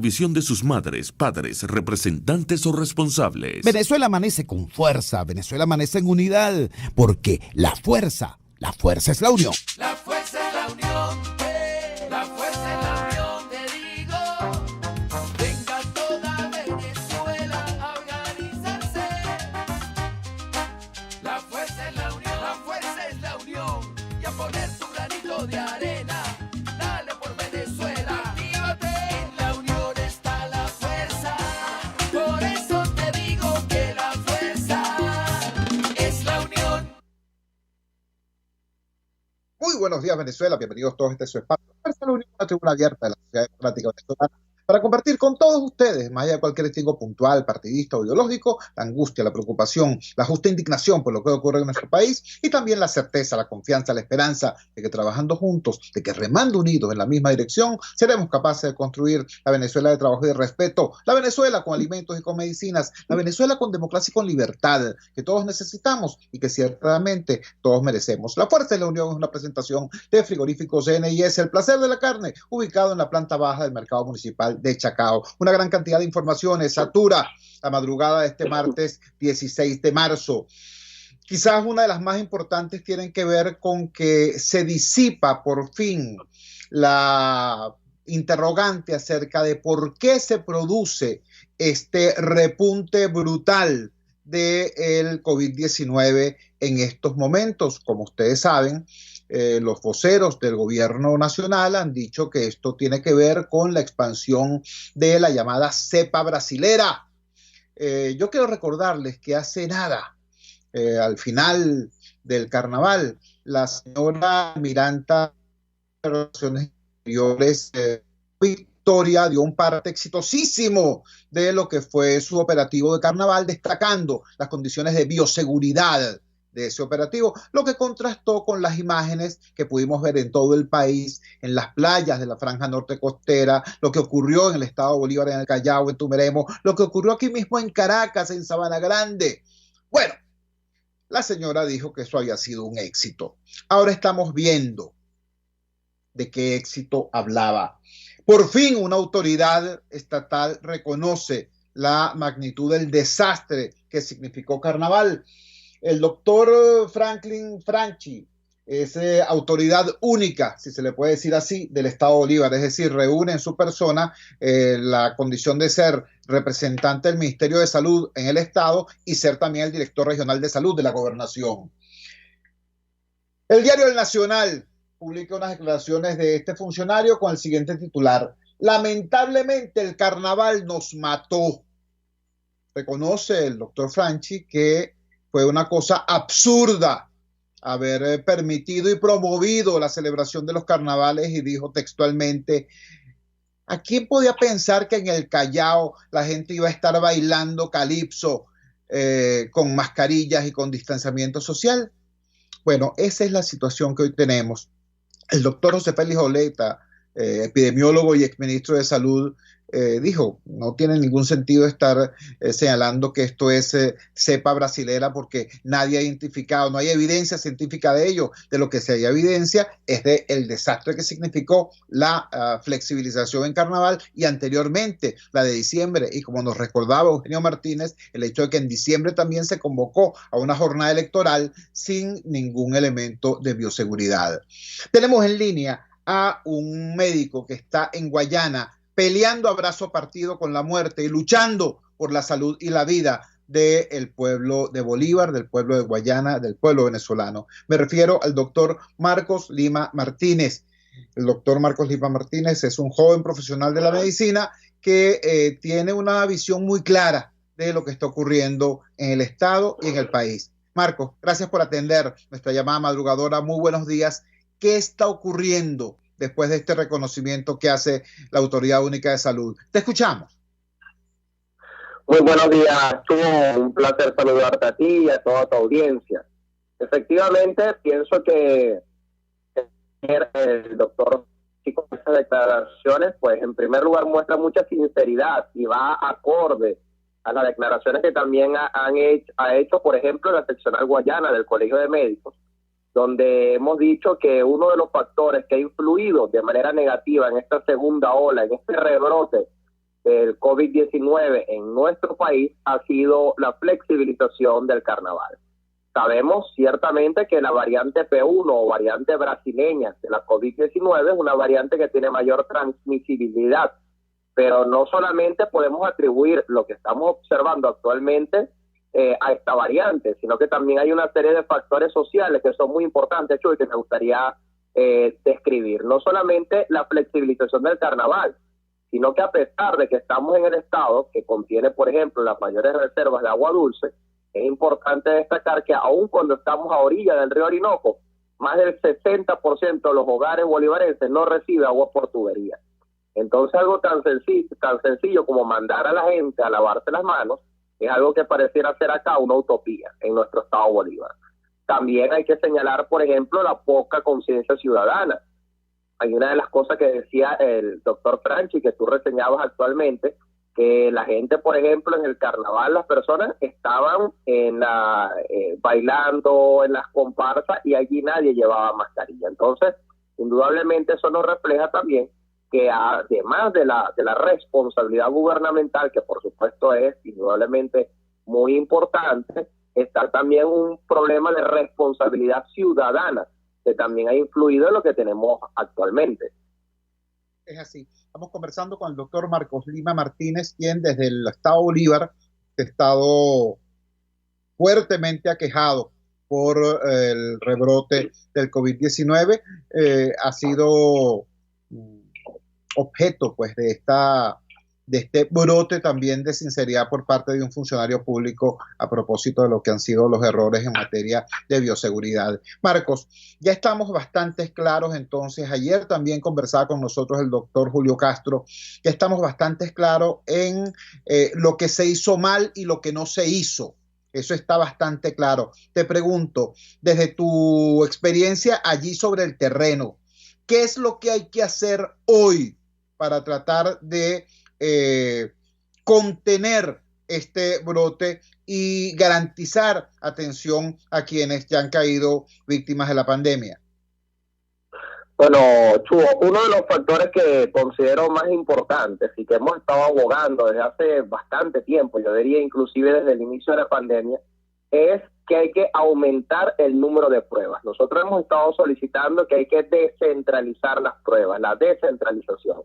Visión de sus madres, padres, representantes o responsables. Venezuela amanece con fuerza, Venezuela amanece en unidad, porque la fuerza es la unión. La fuerza es la unión, la fuerza es la unión, te digo. Venga toda Venezuela a organizarse. La fuerza es la unión, la fuerza es la unión. Y a poner tu granito de arena, dale por Venezuela. Actívate, en la unión está la fuerza. Por eso te digo que la fuerza es la unión. Muy buenos días, Venezuela. Bienvenidos todos a este su espacio. Fuerza de la Unión, una tribuna abierta de la sociedad democrática venezolana para compartir con todos ustedes, más allá de cualquier distingo puntual, partidista o ideológico, la angustia, la preocupación, la justa indignación por lo que ocurre en nuestro país y también la certeza, la confianza, la esperanza de que trabajando juntos, de que remando unidos en la misma dirección, seremos capaces de construir la Venezuela de trabajo y de respeto, la Venezuela con alimentos y con medicinas, la Venezuela con democracia y con libertad, que todos necesitamos y que ciertamente todos merecemos. La Fuerza de la Unión es una presentación de Frigoríficos NIS, el placer de la carne, ubicado en la planta baja del mercado municipal de Chacao. Una gran cantidad de informaciones satura la madrugada de este martes 16 de marzo. Quizás una de las más importantes tienen que ver con que se disipa por fin la interrogante acerca de por qué se produce este repunte brutal del COVID-19 en estos momentos. Como ustedes saben, los voceros del gobierno nacional han dicho que esto tiene que ver con la expansión de la llamada cepa brasilera. Yo quiero recordarles que hace nada, al final del carnaval, la señora Miranda de Relaciones Exteriores Victoria dio un parte exitosísimo de lo que fue su operativo de carnaval, destacando las condiciones de bioseguridad de ese operativo, lo que contrastó con las imágenes que pudimos ver en todo el país, en las playas de la franja norte costera, lo que ocurrió en el estado de Bolívar, en el Callao, en Tumeremo, lo que ocurrió aquí mismo en Caracas, en Sabana Grande. Bueno, la señora dijo que eso había sido un éxito. Ahora estamos viendo de qué éxito hablaba. Por fin una autoridad estatal reconoce la magnitud del desastre que significó Carnaval. El doctor Franklin Franchi es autoridad única, si se le puede decir así, del estado de Bolívar, es decir, reúne en su persona la condición de ser representante del Ministerio de Salud en el estado y ser también el director regional de salud de la gobernación. El diario El Nacional publica unas declaraciones de este funcionario con el siguiente titular: lamentablemente el carnaval nos mató. Reconoce el doctor Franchi que fue una cosa absurda haber permitido y promovido la celebración de los carnavales, y dijo textualmente: ¿a quién podía pensar que en el Callao la gente iba a estar bailando calipso con mascarillas y con distanciamiento social? Bueno, esa es la situación que hoy tenemos. El doctor José Félix Oleta, epidemiólogo y exministro de Salud, dijo, no tiene ningún sentido estar señalando que esto es cepa brasilera porque nadie ha identificado, no hay evidencia científica de ello. De lo que se hay evidencia es de el desastre que significó la flexibilización en carnaval y anteriormente la de diciembre. Y como nos recordaba Eugenio Martínez, el hecho de que en diciembre también se convocó a una jornada electoral sin ningún elemento de bioseguridad. Tenemos en línea a un médico que está en Guayana peleando a brazo partido con la muerte y luchando por la salud y la vida del pueblo de Bolívar, del pueblo de Guayana, del pueblo venezolano. Me refiero al doctor Marcos Lima Martínez. El doctor Marcos Lima Martínez es un joven profesional de la medicina que tiene una visión muy clara de lo que está ocurriendo en el estado y en el país. Marcos, gracias por atender nuestra llamada madrugadora. Muy buenos días. ¿Qué está ocurriendo después de este reconocimiento que hace la Autoridad Única de Salud? Te escuchamos. Muy buenos días, Chumo. Un placer saludarte a ti y a toda tu audiencia. Efectivamente, pienso que el doctor, con estas declaraciones, pues en primer lugar muestra mucha sinceridad y va acorde a las declaraciones que también ha hecho, por ejemplo, la seccional Guayana del Colegio de Médicos, donde hemos dicho que uno de los factores que ha influido de manera negativa en esta segunda ola, en este rebrote el COVID-19 en nuestro país ha sido la flexibilización del carnaval. Sabemos ciertamente que la variante P1 o variante brasileña de la COVID-19 es una variante que tiene mayor transmisibilidad, pero no solamente podemos atribuir lo que estamos observando actualmente a esta variante, sino que también hay una serie de factores sociales que son muy importantes, Chuy, que me gustaría describir. No solamente la flexibilización del carnaval, sino que a pesar de que estamos en el estado que contiene, por ejemplo, las mayores reservas de agua dulce, es importante destacar que aun cuando estamos a orilla del río Orinoco, más del 60% de los hogares bolivarenses no recibe agua por tubería. Entonces algo tan sencillo como mandar a la gente a lavarse las manos es algo que pareciera ser acá una utopía en nuestro estado Bolívar. También hay que señalar, por ejemplo, la poca conciencia ciudadana. Hay una de las cosas que decía el doctor Franchi, que tú reseñabas actualmente, que la gente, por ejemplo, en el carnaval, las personas estaban bailando en las comparsas y allí nadie llevaba mascarilla. Entonces, indudablemente eso nos refleja también que además de la responsabilidad gubernamental, que por supuesto es indudablemente muy importante, está también un problema de responsabilidad ciudadana, que también ha influido en lo que tenemos actualmente. Es así. Estamos conversando con el doctor Marcos Lima Martínez, quien desde el estado Bolívar ha estado fuertemente aquejado por el rebrote del COVID-19. Ha sido objeto pues de este brote también de sinceridad por parte de un funcionario público a propósito de lo que han sido los errores en materia de bioseguridad. Marcos, ya estamos bastante claros entonces. Ayer también conversaba con nosotros el doctor Julio Castro, ya estamos bastante claros en lo que se hizo mal y lo que no se hizo. Eso está bastante claro. Te pregunto, desde tu experiencia allí sobre el terreno, ¿qué es lo que hay que hacer hoy para tratar de contener este brote y garantizar atención a quienes ya han caído víctimas de la pandemia? Bueno, Chuo, uno de los factores que considero más importantes y que hemos estado abogando desde hace bastante tiempo, yo diría inclusive desde el inicio de la pandemia, es que hay que aumentar el número de pruebas. Nosotros hemos estado solicitando que hay que descentralizar las pruebas, la descentralización.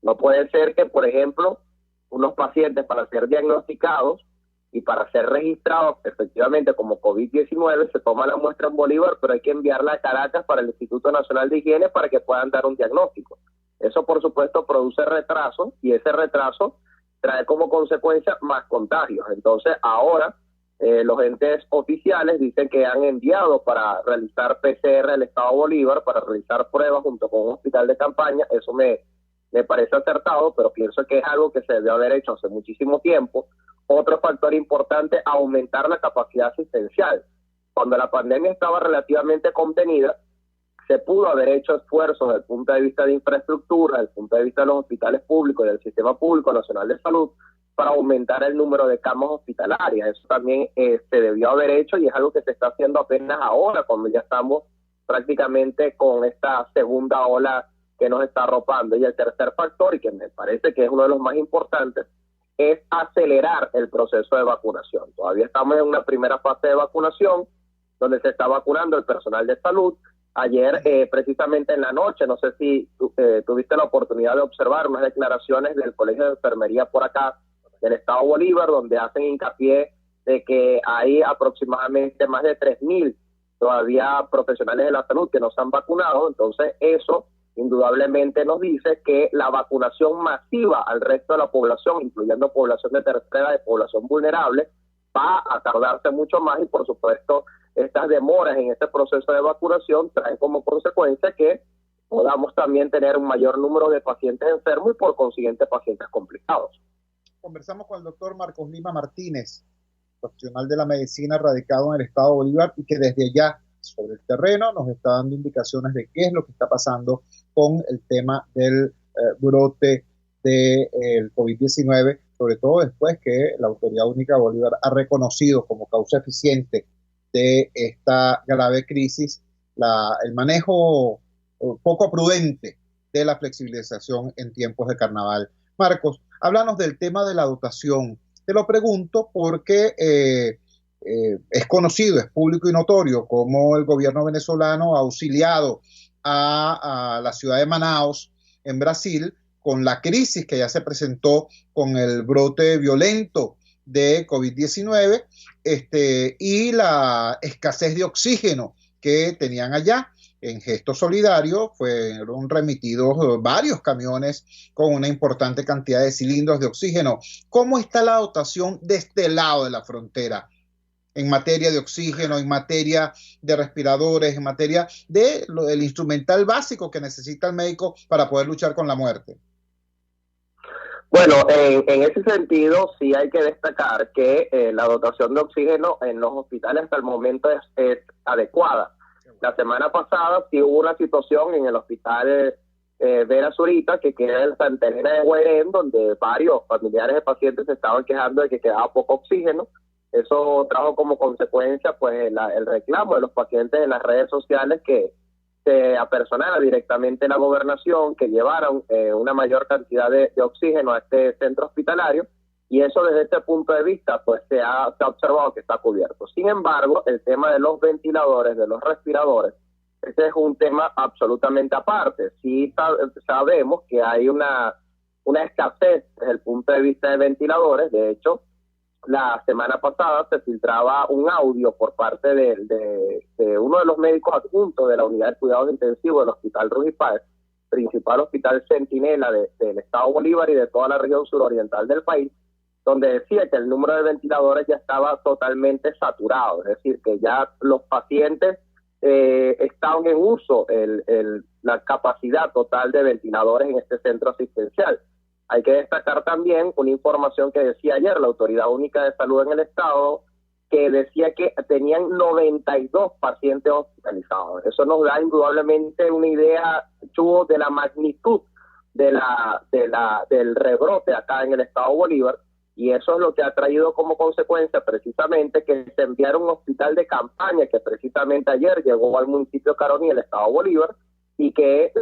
No puede ser que, por ejemplo, unos pacientes para ser diagnosticados y para ser registrados efectivamente como COVID-19 se toma la muestra en Bolívar, pero hay que enviarla a Caracas para el Instituto Nacional de Higiene para que puedan dar un diagnóstico. Eso, por supuesto, produce retraso y ese retraso trae como consecuencia más contagios. Entonces, ahora los entes oficiales dicen que han enviado para realizar PCR al Estado Bolívar, para realizar pruebas junto con un hospital de campaña. Eso me parece acertado, pero pienso que es algo que se debió haber hecho hace muchísimo tiempo. Otro factor importante, aumentar la capacidad asistencial. Cuando la pandemia estaba relativamente contenida, se pudo haber hecho esfuerzos desde el punto de vista de infraestructura, desde el punto de vista de los hospitales públicos y del Sistema Público Nacional de Salud, para aumentar el número de camas hospitalarias. Eso también se debió haber hecho y es algo que se está haciendo apenas ahora, cuando ya estamos prácticamente con esta segunda ola que nos está arropando. Y el tercer factor, y que me parece que es uno de los más importantes, es acelerar el proceso de vacunación. Todavía estamos en una primera fase de vacunación, donde se está vacunando el personal de salud. Ayer, precisamente en la noche, no sé si tuviste la oportunidad de observar unas declaraciones del Colegio de Enfermería por acá, del Estado Bolívar, donde hacen hincapié de que hay aproximadamente más de 3.000 todavía profesionales de la salud que no se han vacunado. Entonces eso indudablemente nos dice que la vacunación masiva al resto de la población, incluyendo población de tercera edad y población vulnerable, va a tardarse mucho más y por supuesto estas demoras en este proceso de vacunación traen como consecuencia que podamos también tener un mayor número de pacientes enfermos y por consiguiente pacientes complicados. Conversamos con el doctor Marcos Lima Martínez, profesional de la medicina radicado en el Estado Bolívar y que desde allá sobre el terreno nos está dando indicaciones de qué es lo que está pasando con el tema del brote del COVID-19, sobre todo después que la Autoridad Única de Bolívar ha reconocido como causa eficiente de esta grave crisis el manejo poco prudente de la flexibilización en tiempos de carnaval. Marcos, Háblanos del tema de la dotación. Te lo pregunto porque es conocido, es público y notorio cómo el gobierno venezolano ha auxiliado a la ciudad de Manaos, en Brasil, con la crisis que ya se presentó con el brote violento de COVID-19 y la escasez de oxígeno que tenían allá. En gesto solidario fueron remitidos varios camiones con una importante cantidad de cilindros de oxígeno. ¿Cómo está la dotación de este lado de la frontera en materia de oxígeno, en materia de respiradores, en materia del instrumental básico que necesita el médico para poder luchar con la muerte? Bueno, en ese sentido sí hay que destacar que la dotación de oxígeno en los hospitales hasta el momento es adecuada. La semana pasada sí hubo una situación en el hospital Vera Zurita, que queda en Santa Elena de Guairén, donde varios familiares de pacientes se estaban quejando de que quedaba poco oxígeno. Eso trajo como consecuencia pues el reclamo de los pacientes en las redes sociales que se apersonara directamente la gobernación, que llevaran una mayor cantidad de oxígeno a este centro hospitalario, y eso desde este punto de vista pues se ha observado que está cubierto. Sin embargo, el tema de los ventiladores, de los respiradores, ese es un tema absolutamente aparte. Sí sabemos que hay una escasez desde el punto de vista de ventiladores. De hecho, la semana pasada se filtraba un audio por parte de uno de los médicos adjuntos de la unidad de cuidados intensivos del Hospital Ruy Páez, principal hospital centinela del Estado Bolívar y de toda la región suroriental del país, donde decía que el número de ventiladores ya estaba totalmente saturado, es decir, que ya los pacientes estaban en uso la capacidad total de ventiladores en este centro asistencial. Hay que destacar también una información que decía ayer la Autoridad Única de Salud en el Estado, que decía que tenían 92 pacientes hospitalizados. Eso nos da indudablemente una idea, Chugo, de la magnitud del rebrote acá en el Estado Bolívar, y eso es lo que ha traído como consecuencia precisamente que se enviara un hospital de campaña que precisamente ayer llegó al municipio de Caroní, el Estado Bolívar, y que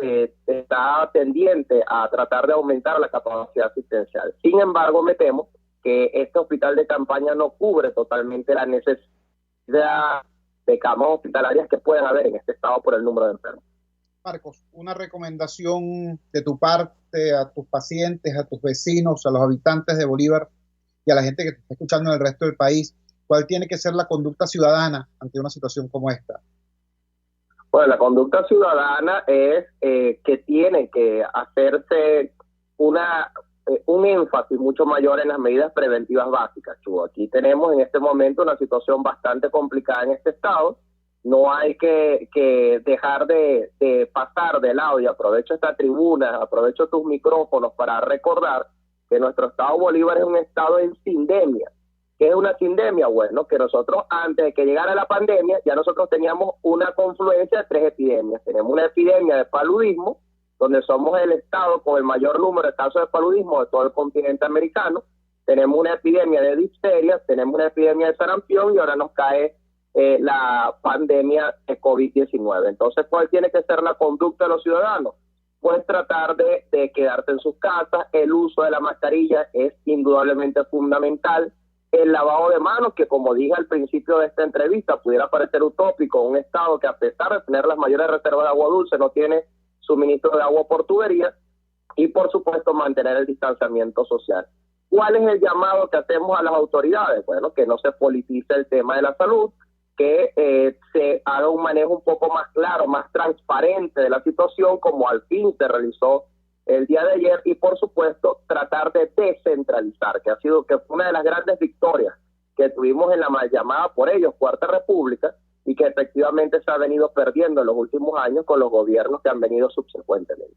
está tendiente a tratar de aumentar la capacidad asistencial. Sin embargo, me temo que este hospital de campaña no cubre totalmente la necesidad de camas hospitalarias que pueden haber en este estado por el número de enfermos. Marcos, una recomendación de tu parte a tus pacientes, a tus vecinos, a los habitantes de Bolívar y a la gente que te está escuchando en el resto del país. ¿Cuál tiene que ser la conducta ciudadana ante una situación como esta? Bueno, la conducta ciudadana es que tiene que hacerse un énfasis mucho mayor en las medidas preventivas básicas, Chugo. Aquí tenemos en este momento una situación bastante complicada en este estado. No hay que dejar de pasar de lado, y aprovecho esta tribuna, aprovecho tus micrófonos para recordar que nuestro estado Bolívar es un estado en sindemia. ¿Qué es una sindemia? Bueno, que nosotros antes de que llegara la pandemia ya nosotros teníamos una confluencia de 3 epidemias. Tenemos una epidemia de paludismo, donde somos el estado con el mayor número de casos de paludismo de todo el continente americano. Tenemos una epidemia de difteria, tenemos una epidemia de sarampión y ahora nos cae la pandemia de COVID-19. Entonces, ¿cuál tiene que ser la conducta de los ciudadanos? Pues tratar de quedarse en sus casas. El uso de la mascarilla es indudablemente fundamental. El lavado de manos, que como dije al principio de esta entrevista, pudiera parecer utópico, un estado que a pesar de tener las mayores reservas de agua dulce no tiene suministro de agua por tubería, y por supuesto mantener el distanciamiento social. ¿Cuál es el llamado que hacemos a las autoridades? Bueno, que no se politice el tema de la salud, que se haga un manejo un poco más claro, más transparente de la situación, como al fin se realizó el día de ayer, y por supuesto tratar de descentralizar, que fue una de las grandes victorias que tuvimos en la mal llamada por ellos Cuarta República, y que efectivamente se ha venido perdiendo en los últimos años con los gobiernos que han venido subsecuentemente.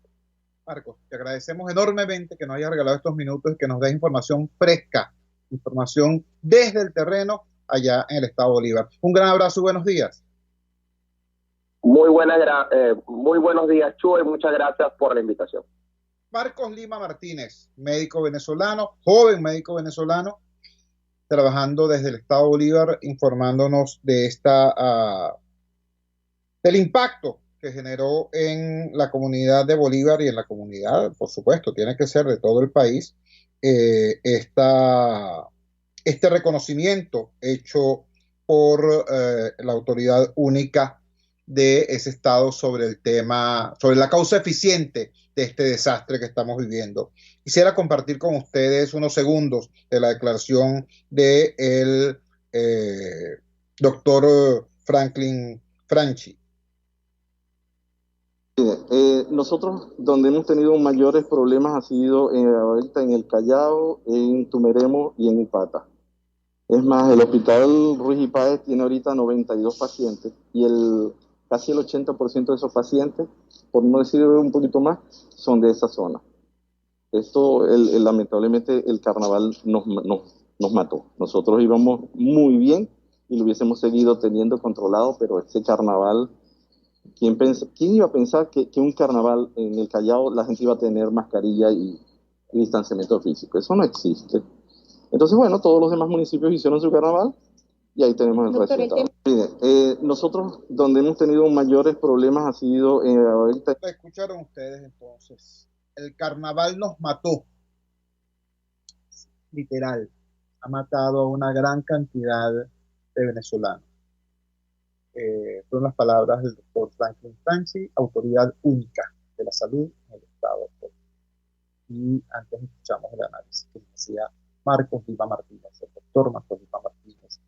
Marcos, te agradecemos enormemente que nos hayas regalado estos minutos y que nos des información fresca, información desde el terreno allá en el estado Bolívar. Un gran abrazo y buenos días. Muy buenos días, Chuy, y muchas gracias por la invitación. Marcos Lima Martínez, médico venezolano, joven médico venezolano, trabajando desde el estado Bolívar, informándonos de del impacto que generó en la comunidad de Bolívar y en la comunidad, por supuesto, tiene que ser de todo el país, este reconocimiento hecho por la autoridad única de ese estado sobre el tema, sobre la causa eficiente de este desastre que estamos viviendo. Quisiera compartir con ustedes unos segundos de la declaración del doctor Franklin Franchi. Nosotros donde hemos tenido mayores problemas ha sido ahorita en el Callao, en Tumeremo y en Upata. Es más, el hospital Ruiz y Páez tiene ahorita 92 pacientes y casi el 80% de esos pacientes, por no decir un poquito más, son de esa zona. Esto, lamentablemente, el carnaval nos mató. Nosotros íbamos muy bien y lo hubiésemos seguido teniendo controlado, pero ese carnaval, ¿quién iba a pensar que un carnaval en el Callao la gente iba a tener mascarilla y distanciamiento físico? Eso no existe. Entonces, bueno, todos los demás municipios hicieron su carnaval y ahí tenemos el resultado. Miren, nosotros donde hemos tenido mayores problemas ha sido ahorita. Escucharon ustedes entonces, el carnaval nos mató, literal, ha matado a una gran cantidad de venezolanos. Fueron las palabras del doctor Franklin Franchi, autoridad única de la salud en el estado. Y antes escuchamos el análisis que hacía Marcos Lima Martínez, el doctor Marcos Lima Martínez,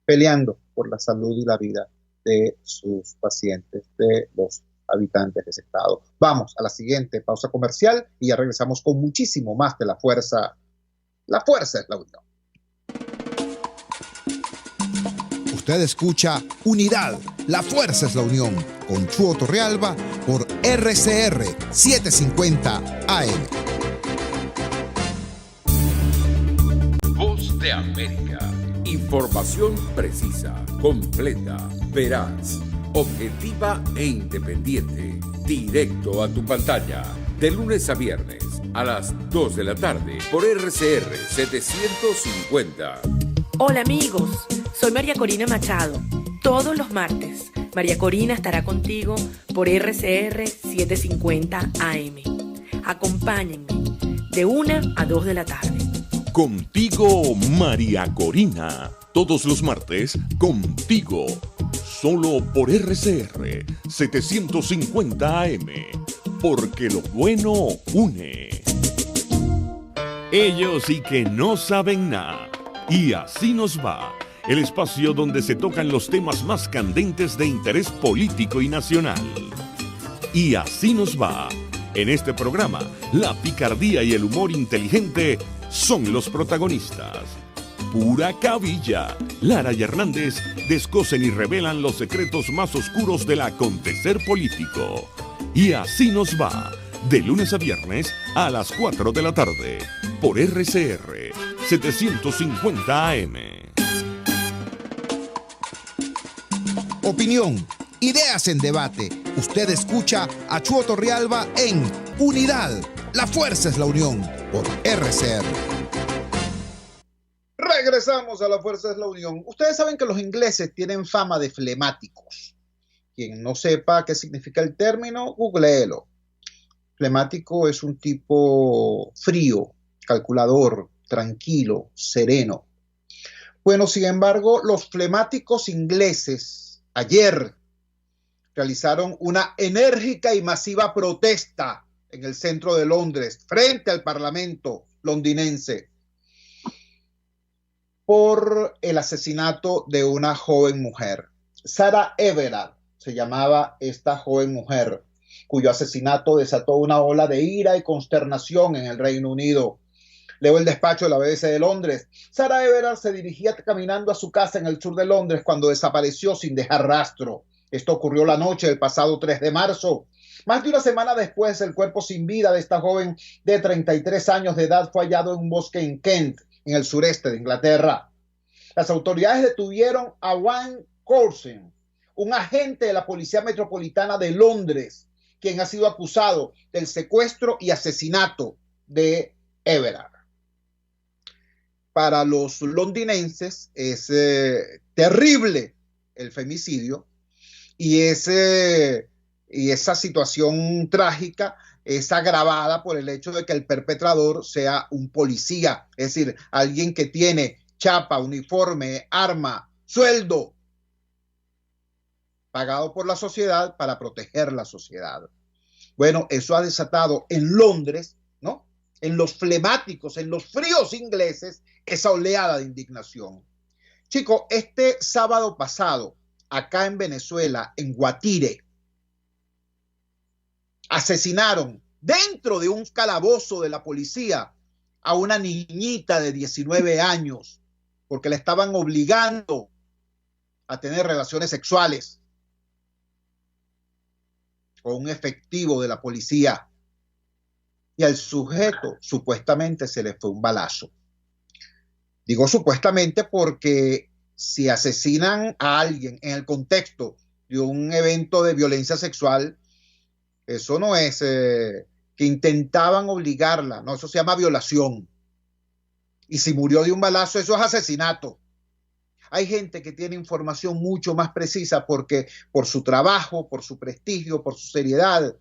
peleando por la salud y la vida de sus pacientes, de los habitantes de ese estado. Vamos a la siguiente pausa comercial y ya regresamos con muchísimo más de La Fuerza. La Fuerza es la unión. Usted escucha Unidad, la fuerza es la unión, con Chuo Torrealba por RCR 750 AM. Voz de América. Información precisa, completa, veraz, objetiva e independiente. Directo a tu pantalla. De lunes a viernes a las 2 de la tarde por RCR 750. Hola amigos, soy María Corina Machado. Todos los martes, María Corina estará contigo por RCR 750 AM. Acompáñenme de 1 a 2 de la tarde. Contigo, María Corina. Todos los martes, contigo. Solo por RCR 750 AM. Porque lo bueno une. Ellos y que no saben nada. Y así nos va. El espacio donde se tocan los temas más candentes de interés político y nacional. Y así nos va. En este programa, la picardía y el humor inteligente son los protagonistas. Pura cabilla. Lara y Hernández descosen y revelan los secretos más oscuros del acontecer político. Y así nos va. De lunes a viernes a las 4 de la tarde. Por RCR 750 AM. Opinión, ideas en debate. Usted escucha a Chuo Torrealba en Unidad, la fuerza es la unión, por RCR. Regresamos a La Fuerza es la Unión. Ustedes saben que los ingleses tienen fama de flemáticos. Quien no sepa qué significa el término, googleelo. Flemático es un tipo frío, calculador, tranquilo, sereno. Bueno, sin embargo, los flemáticos ingleses ayer realizaron una enérgica y masiva protesta en el centro de Londres, frente al Parlamento londinense, por el asesinato de una joven mujer. Sarah Everard se llamaba esta joven mujer, cuyo asesinato desató una ola de ira y consternación en el Reino Unido. Leo el despacho de la BBC de Londres. Sarah Everard se dirigía caminando a su casa en el sur de Londres cuando desapareció sin dejar rastro. Esto ocurrió la noche del pasado 3 de marzo. Más de una semana después, el cuerpo sin vida de esta joven de 33 años de edad fue hallado en un bosque en Kent, en el sureste de Inglaterra. Las autoridades detuvieron a Wayne Coulson, un agente de la Policía Metropolitana de Londres, quien ha sido acusado del secuestro y asesinato de Everard. Para los londinenses es terrible el femicidio y esa situación trágica es agravada por el hecho de que el perpetrador sea un policía, es decir, alguien que tiene chapa, uniforme, arma, sueldo, pagado por la sociedad para proteger la sociedad. Bueno, eso ha desatado en Londres, ¿no? En los flemáticos, en los fríos ingleses, esa oleada de indignación. Chicos, este sábado pasado, acá en Venezuela, en Guatire, asesinaron dentro de un calabozo de la policía a una niñita de 19 años porque la estaban obligando a tener relaciones sexuales con un efectivo de la policía, y al sujeto supuestamente se le fue un balazo. Digo supuestamente porque si asesinan a alguien en el contexto de un evento de violencia sexual, eso no es que intentaban obligarla, no, eso se llama violación. Y si murió de un balazo, eso es asesinato. Hay gente que tiene información mucho más precisa porque por su trabajo, por su prestigio, por su seriedad,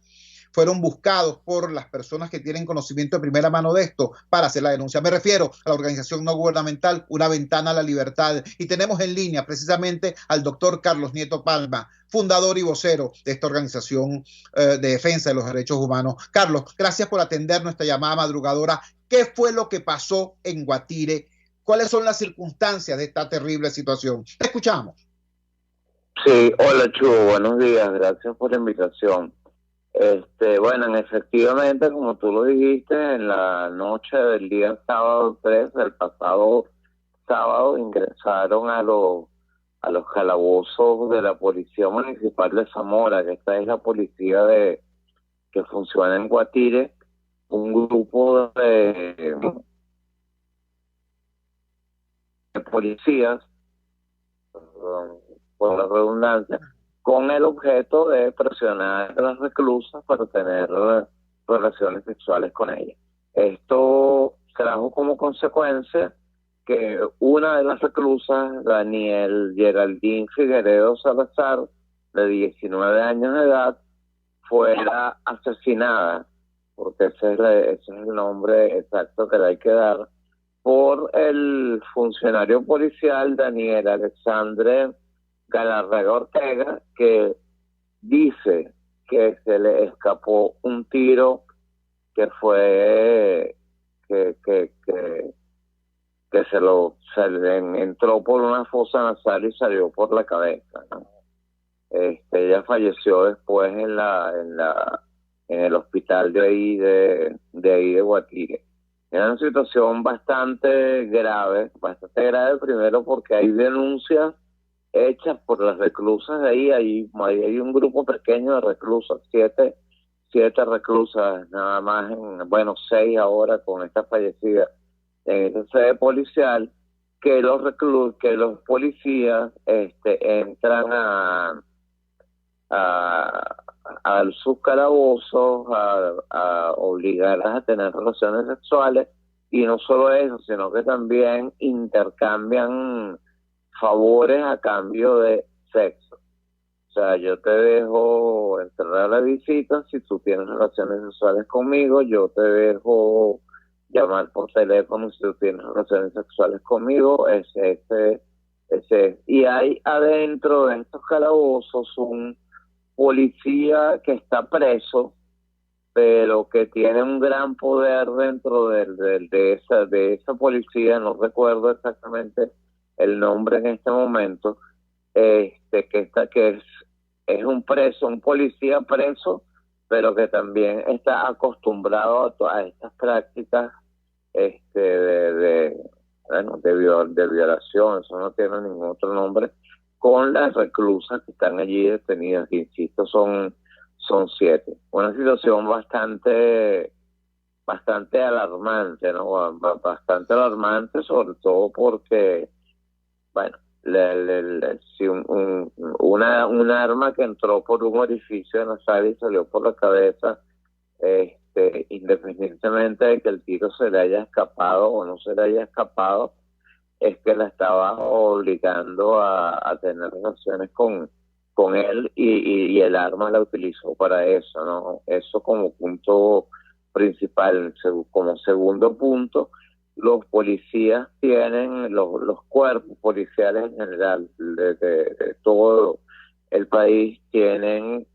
fueron buscados por las personas que tienen conocimiento de primera mano de esto para hacer la denuncia. Me refiero a la organización no gubernamental Una Ventana a la Libertad. Y tenemos en línea precisamente al doctor Carlos Nieto Palma, fundador y vocero de esta organización de defensa de los derechos humanos. Carlos, gracias por atender nuestra llamada madrugadora. ¿Qué fue lo que pasó en Guatire? ¿Cuáles son las circunstancias de esta terrible situación? Te escuchamos. Sí, hola Chugo, buenos días, gracias por la invitación. Bueno, efectivamente, como tú lo dijiste, en la noche del día sábado 3, del pasado sábado, ingresaron a los calabozos de la Policía Municipal de Zamora, que esta es la policía que funciona en Guatire, un grupo de policías, por la redundancia, con el objeto de presionar a las reclusas para tener relaciones sexuales con ellas. Esto trajo como consecuencia que una de las reclusas, Daniel Geraldine Figueredo Salazar, de 19 años de edad, fuera asesinada, porque ese es el nombre exacto que le hay que dar, por el funcionario policial Daniel Alexandre Galarraga Ortega, que dice que se le escapó un tiro que fue que se le entró por una fosa nasal y salió por la cabeza, ¿no? Ella falleció después en el hospital de ahí de Guatire. Era una situación bastante grave primero porque hay denuncias hechas por las reclusas de ahí. Hay un grupo pequeño de reclusas, siete reclusas nada más, 6 ahora con esta fallecida en esa sede policial, que los policías entran a sus calabozos a obligarlas a tener relaciones sexuales, y no solo eso, sino que también intercambian favores a cambio de sexo. O sea, yo te dejo entrar a la visita si tú tienes relaciones sexuales conmigo, yo te dejo llamar por teléfono si tú tienes relaciones sexuales conmigo, y hay adentro de estos calabozos un policía que está preso, pero que tiene un gran poder dentro de esa policía. No recuerdo exactamente el nombre en este momento, que es un policía preso, pero que también está acostumbrado a estas prácticas de violación, eso no tiene ningún otro nombre, con las reclusas que están allí detenidas, que insisto son 7. Una situación bastante alarmante, ¿no? Bastante alarmante, sobre todo porque, bueno, si un arma que entró por un orificio nasal y salió por la cabeza, independientemente de que el tiro se le haya escapado o no se le haya escapado, es que la estaba obligando a tener relaciones con con él y el arma la utilizó para eso, ¿no? Eso como punto principal. Como segundo punto, los policías tienen, los cuerpos policiales en general de todo el país tienen,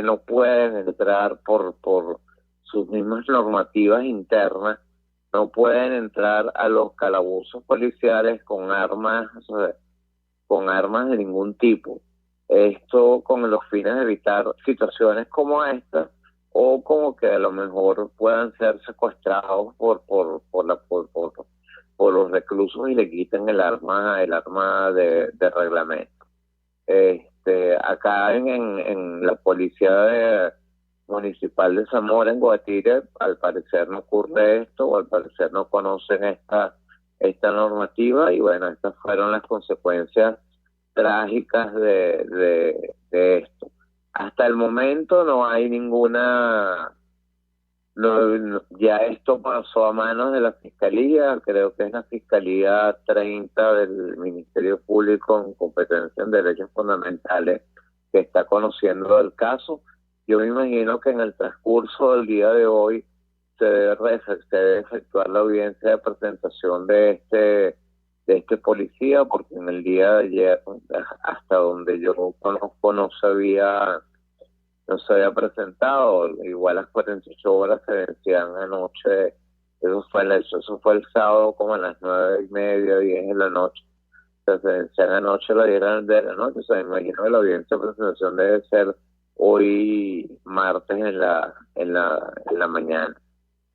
no pueden entrar por sus mismas normativas internas, no pueden entrar a los calabozos policiales con armas de ningún tipo. Esto con los fines de evitar situaciones como esta, o como que a lo mejor puedan ser secuestrados por los reclusos y le quiten el arma de reglamento. Acá en la policía municipal de Zamora, en Guatire, al parecer no ocurre esto, o al parecer no conocen esta normativa, y bueno, estas fueron las consecuencias trágicas de esto. Hasta el momento no hay ya esto pasó a manos de la Fiscalía, creo que es la Fiscalía 30 del Ministerio Público en competencia en derechos fundamentales, que está conociendo el caso. Yo me imagino que en el transcurso del día de hoy se debe efectuar la audiencia de presentación de este policía, porque en el día de ayer, hasta donde yo conozco, no se había presentado. Igual las 48 horas se vencían anoche. Eso fue el sábado como a las 9:30, 10 de la noche. Se vencían anoche a las 10 de la noche. O sea, me imagino que la audiencia de presentación debe ser hoy martes en la mañana,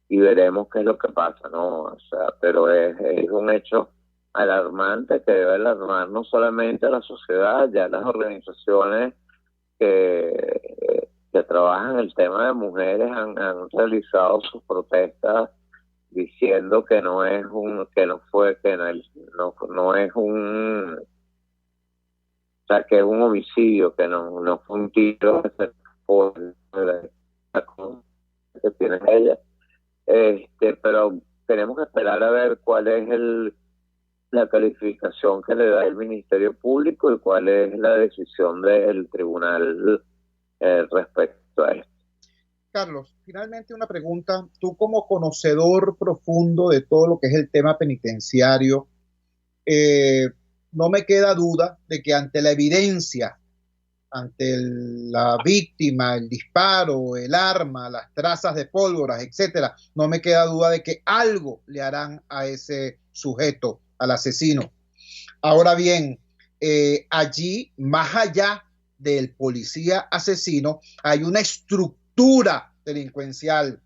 y veremos qué es lo que pasa, ¿no? O sea, pero es un hecho alarmante que debe alarmar no solamente a la sociedad, ya las organizaciones que trabajan el tema de mujeres han realizado sus protestas diciendo que no es un que es un homicidio, que no fue un tiro por la que tiene ella. Pero tenemos que esperar a ver cuál es la calificación que le da el Ministerio Público y cuál es la decisión del tribunal respecto a esto. Carlos, finalmente una pregunta. Tú, como conocedor profundo de todo lo que es el tema penitenciario, no me queda duda de que ante la evidencia, ante la víctima, el disparo, el arma, las trazas de pólvora, etcétera, no me queda duda de que algo le harán a ese sujeto, al asesino. Ahora bien, allí, más allá del policía asesino, hay una estructura delincuencial.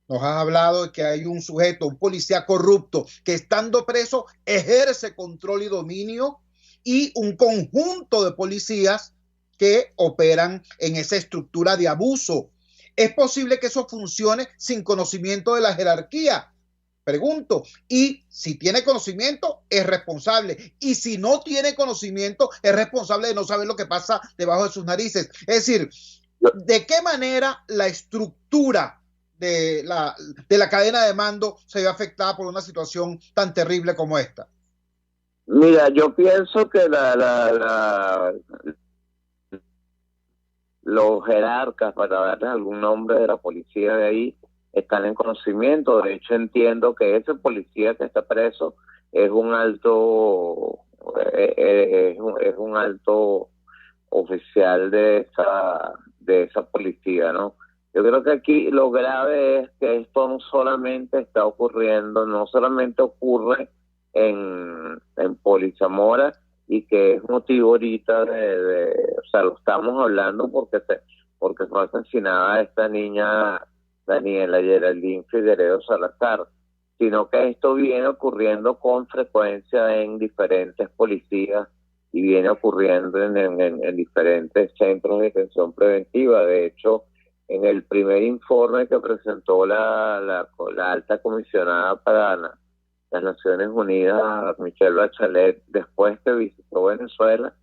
Nos has hablado de que hay un sujeto, un policía corrupto, que estando preso ejerce control y dominio, y un conjunto de policías que operan en esa estructura de abuso. ¿Es posible que eso funcione sin conocimiento de la jerarquía? Pregunto. Y si tiene conocimiento, es responsable. Y si no tiene conocimiento, es responsable de no saber lo que pasa debajo de sus narices. Es decir, ¿de qué manera la estructura de la cadena de mando se ve afectada por una situación tan terrible como esta? Mira, yo pienso que los jerarcas, para darles algún nombre de la policía de ahí, están en conocimiento. De hecho, entiendo que ese policía que está preso es un alto oficial de esa policía, ¿no? Yo creo que aquí lo grave es que esto no solamente ocurre en Polizamora, y que es motivo ahorita o sea, lo estamos hablando porque fue asesinada esta niña Daniela Geraldine Figueredo Salazar, sino que esto viene ocurriendo con frecuencia en diferentes policías y viene ocurriendo en diferentes centros de detención preventiva. De hecho, en el primer informe que presentó la alta comisionada para las Naciones Unidas, Michelle Bachelet, después que visitó Venezuela,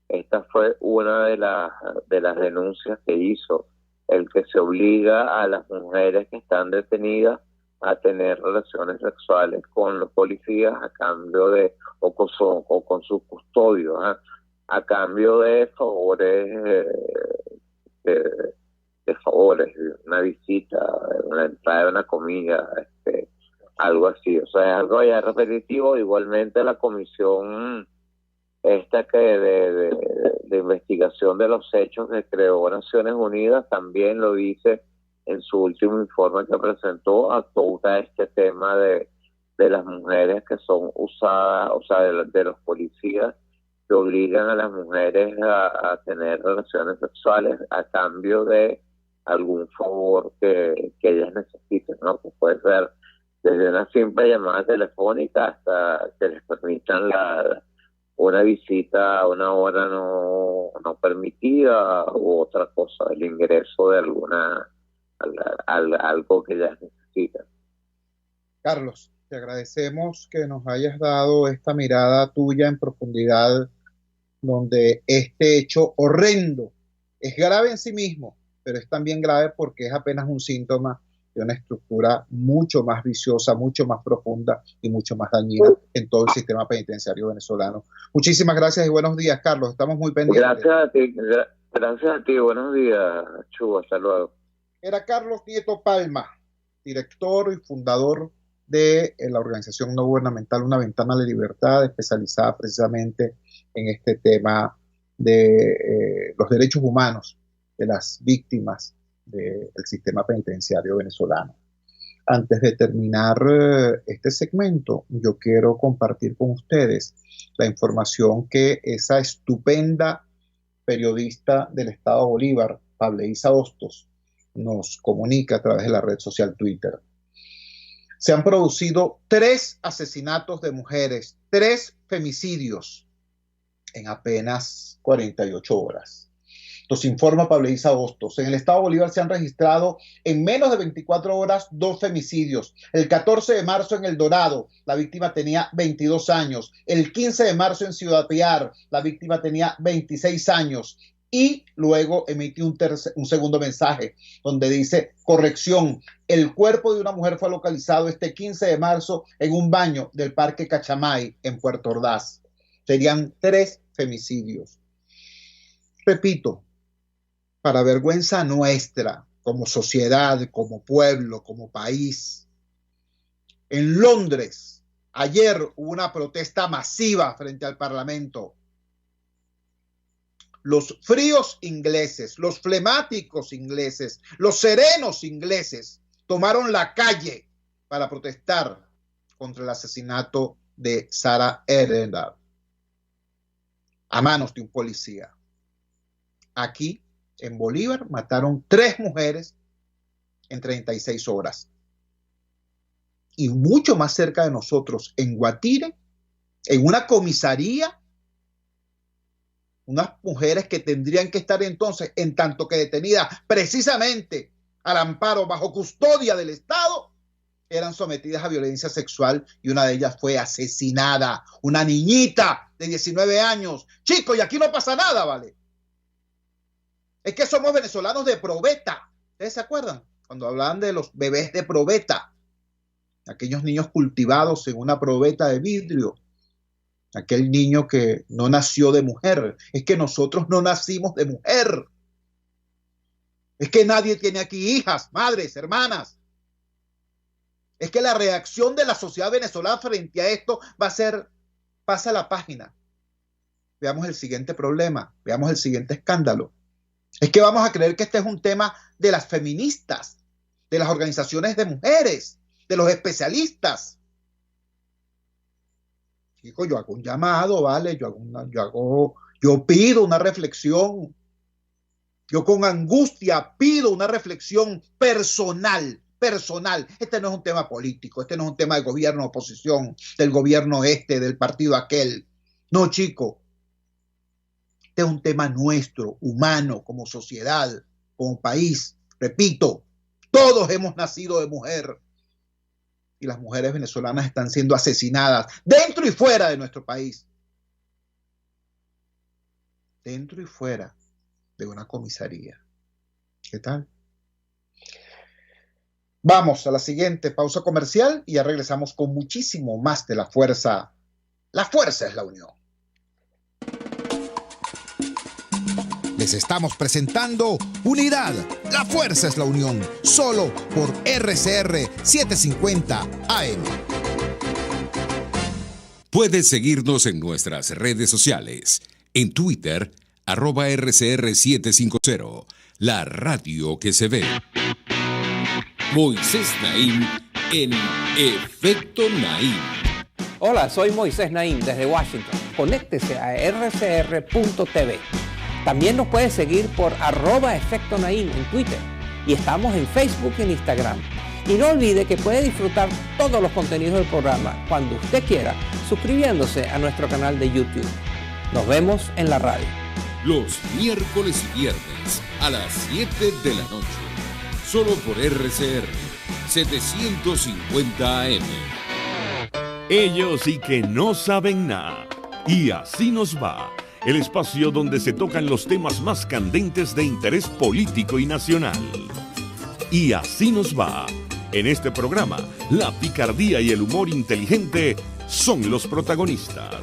esta fue una de las denuncias que hizo, el que se obliga a las mujeres que están detenidas a tener relaciones sexuales con los policías a cambio de o con su custodio, a cambio de favores, de, de favores, una visita, una entrada de una comida, algo así. O sea, es algo ya repetitivo. Igualmente la comisión esta que de investigación de los hechos que creó Naciones Unidas también lo dice en su último informe que presentó a todo este tema de las mujeres que son usadas, o sea, de los policías que obligan a las mujeres a tener relaciones sexuales a cambio de algún favor que ellas necesiten, ¿no? Que puede ser desde una simple llamada telefónica hasta que les permitan una visita a una hora no permitida u otra cosa, el ingreso de algo que ellas necesitan. Carlos, te agradecemos que nos hayas dado esta mirada tuya en profundidad, donde este hecho horrendo es grave en sí mismo, pero es también grave porque es apenas un síntoma de una estructura mucho más viciosa, mucho más profunda y mucho más dañina en todo el sistema penitenciario venezolano. Muchísimas gracias y buenos días, Carlos. Estamos muy pendientes. Gracias a ti. Buenos días, Chugo. Hasta luego. Era Carlos Nieto Palma, director y fundador de la organización no gubernamental Una Ventana de Libertad, especializada precisamente en este tema de los derechos humanos de las víctimas del sistema penitenciario venezolano. Antes de terminar este segmento, yo quiero compartir con ustedes la información que esa estupenda periodista del Estado Bolívar, Pableísa Hostos, nos comunica a través de la red social Twitter. Se han producido 3 asesinatos de mujeres, 3 femicidios en apenas 48 horas. Nos informa Pableísa Hostos. En el Estado Bolívar se han registrado en menos de 24 horas 2 femicidios. El 14 de marzo en El Dorado, la víctima tenía 22 años. El 15 de marzo en Ciudad Piar, la víctima tenía 26 años. Y luego emitió un segundo mensaje donde dice: corrección, el cuerpo de una mujer fue localizado este 15 de marzo en un baño del Parque Cachamay en Puerto Ordaz. Serían 3 femicidios. Repito, para vergüenza nuestra, como sociedad, como pueblo, como país. En Londres, ayer hubo una protesta masiva frente al Parlamento. Los fríos ingleses, los flemáticos ingleses, los serenos ingleses tomaron la calle para protestar contra el asesinato de Sarah Erendal a manos de un policía. Aquí, en Bolívar, mataron 3 mujeres en 36 horas. Y mucho más cerca de nosotros, en Guatire, en una comisaría, unas mujeres que tendrían que estar entonces, en tanto que detenidas precisamente al amparo bajo custodia del Estado, eran sometidas a violencia sexual y una de ellas fue asesinada. Una niñita de 19 años. Chicos, y aquí no pasa nada, ¿vale? Es que somos venezolanos de probeta. ¿Ustedes se acuerdan? Cuando hablaban de los bebés de probeta. Aquellos niños cultivados en una probeta de vidrio. Aquel niño que no nació de mujer. Es que nosotros no nacimos de mujer. Es que nadie tiene aquí hijas, madres, hermanas. Es que la reacción de la sociedad venezolana frente a esto va a ser: pasa la página. Veamos el siguiente problema. Veamos el siguiente escándalo. Es que vamos a creer que este es un tema de las feministas, de las organizaciones de mujeres, de los especialistas. Chico, yo hago un llamado, ¿vale? Yo pido una reflexión. Yo con angustia pido una reflexión personal. Este no es un tema político, este no es un tema de gobierno, oposición, del gobierno del partido aquel. No, chico. Este es un tema nuestro, humano, como sociedad, como país. Repito, todos hemos nacido de mujer. Y las mujeres venezolanas están siendo asesinadas dentro y fuera de nuestro país. Dentro y fuera de una comisaría. ¿Qué tal? Vamos a la siguiente pausa comercial y ya regresamos con muchísimo más de La Fuerza. La fuerza es la unión. Les estamos presentando Unidad, la fuerza es la unión, solo por RCR 750 AM. Puedes seguirnos en nuestras redes sociales. En Twitter, @RCR750, la radio que se ve. Moisés Naim en Efecto Naim. Hola, soy Moisés Naim desde Washington. Conéctese a rcr.tv. También nos puede seguir por @Efecto Naim en Twitter. Y estamos en Facebook y en Instagram. Y no olvide que puede disfrutar todos los contenidos del programa cuando usted quiera, suscribiéndose a nuestro canal de YouTube. Nos vemos en la radio. Los miércoles y viernes a las 7 de la noche. Solo por RCR 750 AM. Ellos sí que no saben nada. Y así nos va. El espacio donde se tocan los temas más candentes de interés político y nacional. Y así nos va. En este programa, la picardía y el humor inteligente son los protagonistas.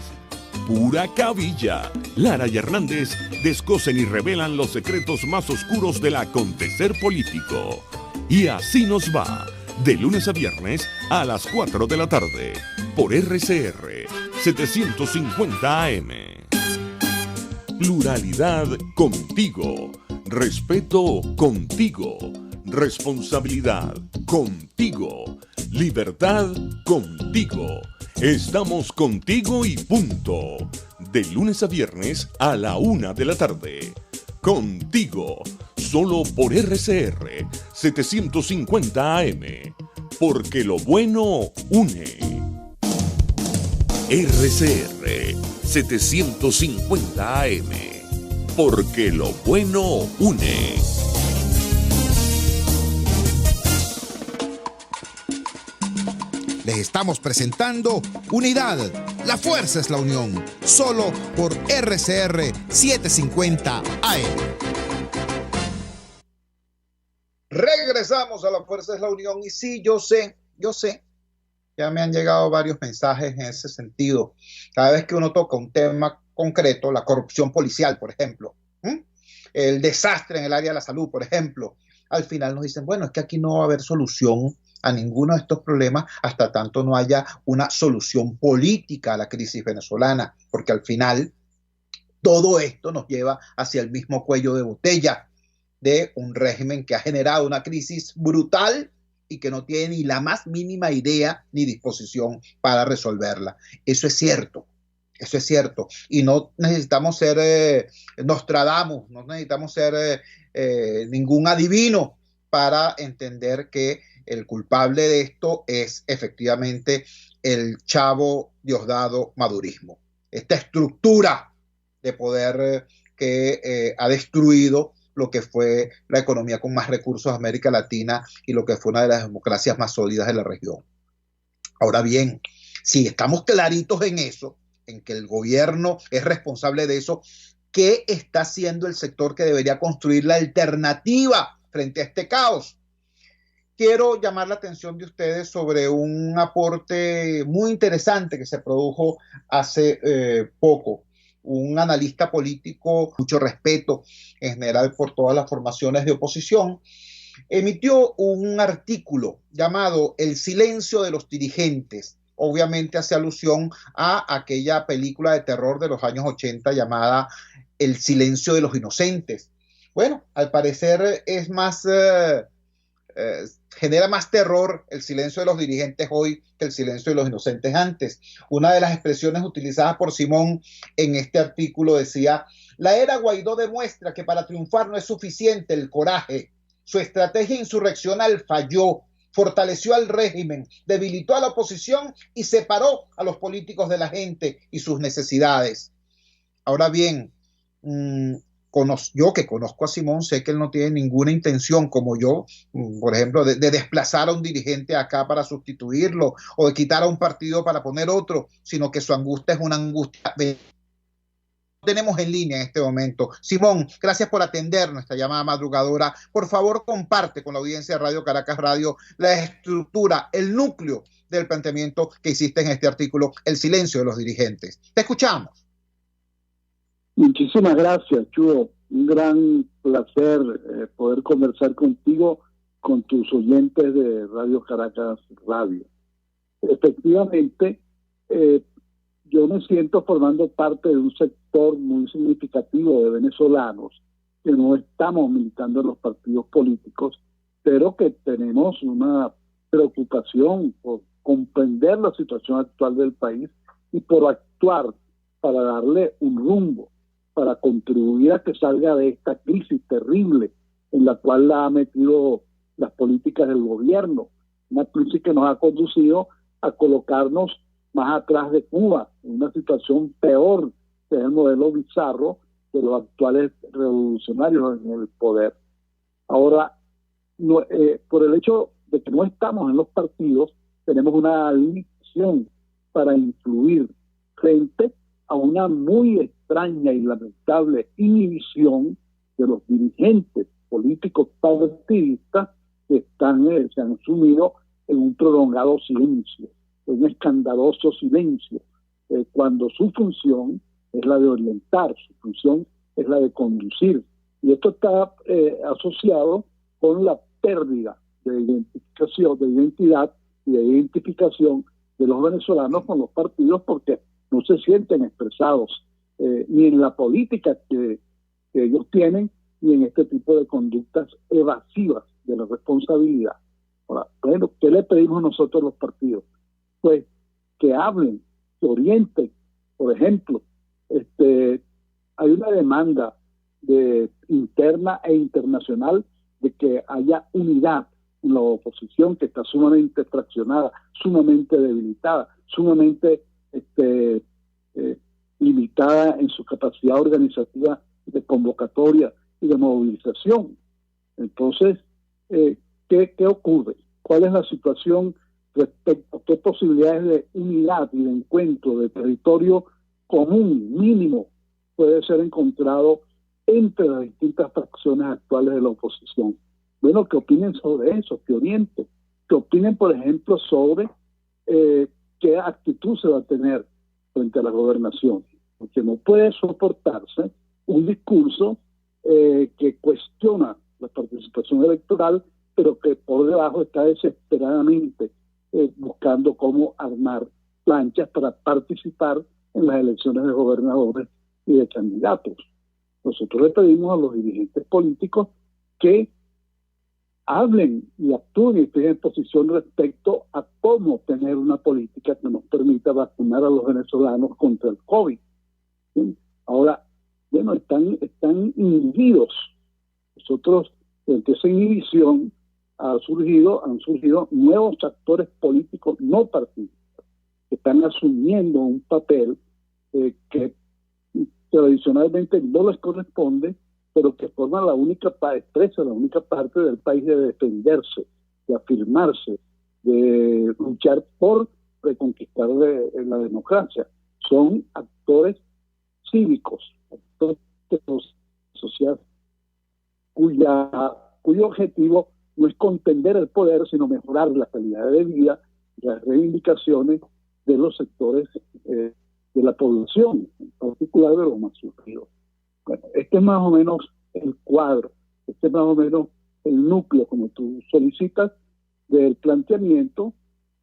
Pura cabilla. Lara y Hernández descosen y revelan los secretos más oscuros del acontecer político. Y así nos va. De lunes a viernes a las 4 de la tarde. Por RCR 750 AM. Pluralidad contigo. Respeto contigo. Responsabilidad contigo. Libertad contigo. Estamos contigo y punto. De lunes a viernes a la 1 de la tarde. Contigo. Solo por RCR 750 AM. Porque lo bueno une. RCR 750 AM. Porque lo bueno une. Les estamos presentando Unidad, la fuerza es la unión, solo por RCR 750 AM. Regresamos a La Fuerza es la Unión y sí, yo sé, ya me han llegado varios mensajes en ese sentido. Cada vez que uno toca un tema concreto, la corrupción policial, por ejemplo, el desastre en el área de la salud, por ejemplo, al final nos dicen, bueno, es que aquí no va a haber solución a ninguno de estos problemas hasta tanto no haya una solución política a la crisis venezolana, porque al final todo esto nos lleva hacia el mismo cuello de botella de un régimen que ha generado una crisis brutal y que no tiene ni la más mínima idea ni disposición para resolverla. Eso es cierto. Y no necesitamos ser Nostradamus, no necesitamos ser ningún adivino para entender que el culpable de esto es efectivamente el Chavo Diosdado madurismo. Esta estructura de poder que ha destruido lo que fue la economía con más recursos de América Latina y lo que fue una de las democracias más sólidas de la región. Ahora bien, si estamos claritos en eso, en que el gobierno es responsable de eso, ¿qué está haciendo el sector que debería construir la alternativa frente a este caos? Quiero llamar la atención de ustedes sobre un aporte muy interesante que se produjo hace poco. Un analista político, mucho respeto en general por todas las formaciones de oposición, emitió un artículo llamado El silencio de los dirigentes. Obviamente hace alusión a aquella película de terror de los años 80 llamada El silencio de los inocentes. Bueno, al parecer es más... genera más terror el silencio de los dirigentes hoy que el silencio de los inocentes antes. Una de las expresiones utilizadas por Simón en este artículo decía: la era Guaidó demuestra que para triunfar no es suficiente el coraje. Su estrategia insurreccional falló, fortaleció al régimen, debilitó a la oposición y separó a los políticos de la gente y sus necesidades. Ahora bien, yo que conozco a Simón, sé que él no tiene ninguna intención, como yo, por ejemplo, de desplazar a un dirigente acá para sustituirlo o de quitar a un partido para poner otro, sino que su angustia es una angustia. Tenemos en línea en este momento. Simón, gracias por atender nuestra llamada madrugadora. Por favor, comparte con la audiencia de Radio Caracas Radio la estructura, el núcleo del planteamiento que hiciste en este artículo, El silencio de los dirigentes. Te escuchamos. Muchísimas gracias, Chudo. Un gran placer poder conversar contigo, con tus oyentes de Radio Caracas Radio. Efectivamente, yo me siento formando parte de un sector muy significativo de venezolanos que no estamos militando en los partidos políticos, pero que tenemos una preocupación por comprender la situación actual del país y por actuar para darle un rumbo, para contribuir a que salga de esta crisis terrible en la cual la ha metido las políticas del gobierno, una crisis que nos ha conducido a colocarnos más atrás de Cuba, en una situación peor, que es el modelo bizarro de los actuales revolucionarios en el poder. Ahora, por el hecho de que no estamos en los partidos, tenemos una limitación para influir frente a una muy extraña y lamentable inhibición de los dirigentes políticos partidistas que se han sumido en un prolongado silencio, un escandaloso silencio, cuando su función es la de orientar, su función es la de conducir. Y esto está asociado con la pérdida de identidad y de identificación de los venezolanos con los partidos, porque no se sienten expresados ni en la política que ellos tienen, ni en este tipo de conductas evasivas de la responsabilidad. Ahora, bueno, ¿qué le pedimos nosotros a los partidos? Pues que hablen, que orienten. Por ejemplo, hay una demanda interna e internacional de que haya unidad en la oposición, que está sumamente fraccionada, sumamente debilitada, sumamente limitada en su capacidad organizativa de convocatoria y de movilización. Entonces, ¿qué ocurre? ¿Cuál es la situación respecto a qué posibilidades de unidad y de encuentro de territorio común mínimo puede ser encontrado entre las distintas fracciones actuales de la oposición? Bueno, que opinen sobre eso, que orienten, que opinen, por ejemplo, sobre qué actitud se va a tener frente a la gobernación, porque no puede soportarse un discurso que cuestiona la participación electoral, pero que por debajo está desesperadamente buscando cómo armar planchas para participar en las elecciones de gobernadores y de candidatos. Nosotros le pedimos a los dirigentes políticos que hablen y actúen y estén en posición respecto a cómo tener una política que nos permita vacunar a los venezolanos contra el COVID. ¿Sí? Ahora, bueno, están inhibidos. Nosotros, entre esa inhibición, han surgido nuevos actores políticos no partidistas que están asumiendo un papel que tradicionalmente no les corresponde, pero que forman expresa la única parte del país de defenderse, de afirmarse, de luchar por reconquistar la democracia. Son actores cívicos, actores de la sociedad cuyo objetivo no es contender el poder, sino mejorar la calidad de vida y las reivindicaciones de los sectores de la población, en particular de los más sufridos. Bueno, este es más o menos el cuadro, este es más o menos el núcleo, como tú solicitas, del planteamiento